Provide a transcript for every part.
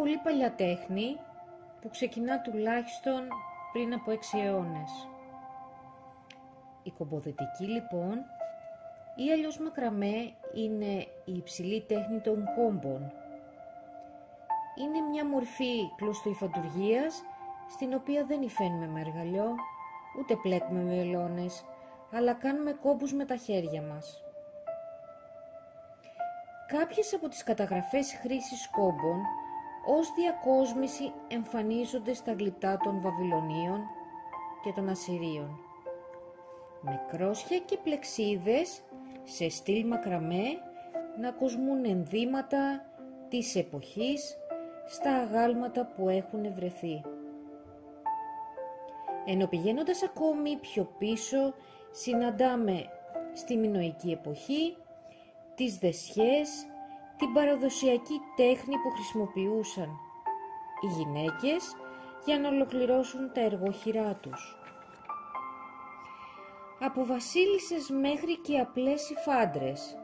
πολύ παλιά τέχνη που ξεκινά τουλάχιστον πριν από 6 αιώνες. Η κομποδετική λοιπόν ή αλλιώς μακραμέ είναι η υψηλή τέχνη των κόμπων. Είναι μια μορφή κλωστοϊφαντουργίας στην οποία δεν υφαίνουμε με εργαλειό, ούτε πλέκουμε με βελόνες, αλλά κάνουμε κόμπους με τα χέρια μας. Κάποιες από τις καταγραφές χρήσης κόμπων ως διακόσμηση εμφανίζονται στα γλυπτά των Βαβυλωνίων και των Ασσυρίων. Με κρόσια και πλεξίδες σε στυλ μακραμέ να κοσμούν ενδύματα της εποχής στα αγάλματα που έχουν βρεθεί. Ενώ πηγαίνοντας ακόμη πιο πίσω συναντάμε στη μινωική εποχή τις δεσιές, την παραδοσιακή τέχνη που χρησιμοποιούσαν οι γυναίκες για να ολοκληρώσουν τα εργόχειρά τους. Από βασίλισσες μέχρι και απλές υφάντρες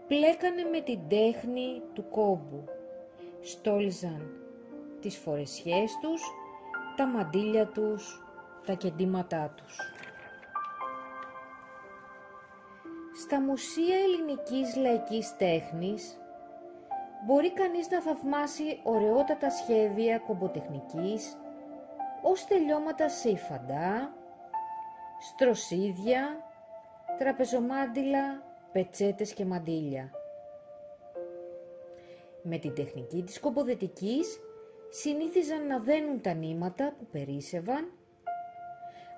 πλέκανε με την τέχνη του κόμπου, στόλιζαν τις φορεσιές τους, τα μαντίλια τους, τα κεντήματά τους. Στα μουσεία ελληνικής λαϊκής τέχνης μπορεί κανείς να θαυμάσει ωραιότατα σχέδια κομποτεχνικής ως τελειώματα σε υφαντά, στροσίδια, τραπεζομάντιλα, πετσέτες και μαντίλια. Με την τεχνική της κομποδετικής συνήθιζαν να δένουν τα νήματα που περίσσευαν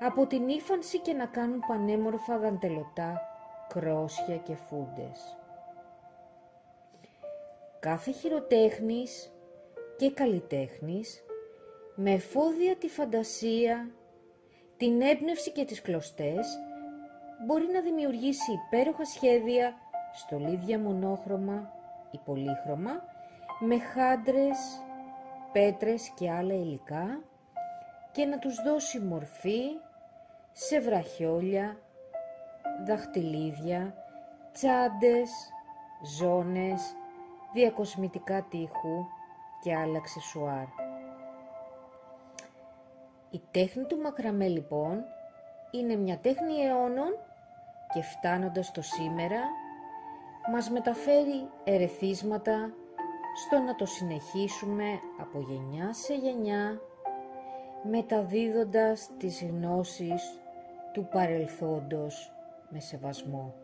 από την ύφανση και να κάνουν πανέμορφα δαντελωτά, κρόσια και φούντες. Κάθε χειροτέχνης και καλλιτέχνης με εφόδια τη φαντασία, την έμπνευση και τις κλωστές μπορεί να δημιουργήσει υπέροχα σχέδια, στολίδια μονόχρωμα ή πολύχρωμα, με χάντρες, πέτρες και άλλα υλικά και να τους δώσει μορφή σε βραχιόλια, δαχτυλίδια, τσάντες, ζώνες, διακοσμητικά τείχου και άλλα αξεσουάρ. Η τέχνη του μακραμέ λοιπόν είναι μια τέχνη αιώνων και φτάνοντας στο σήμερα μας μεταφέρει ερεθίσματα στο να το συνεχίσουμε από γενιά σε γενιά, μεταδίδοντας τις γνώσεις του παρελθόντος με σεβασμό.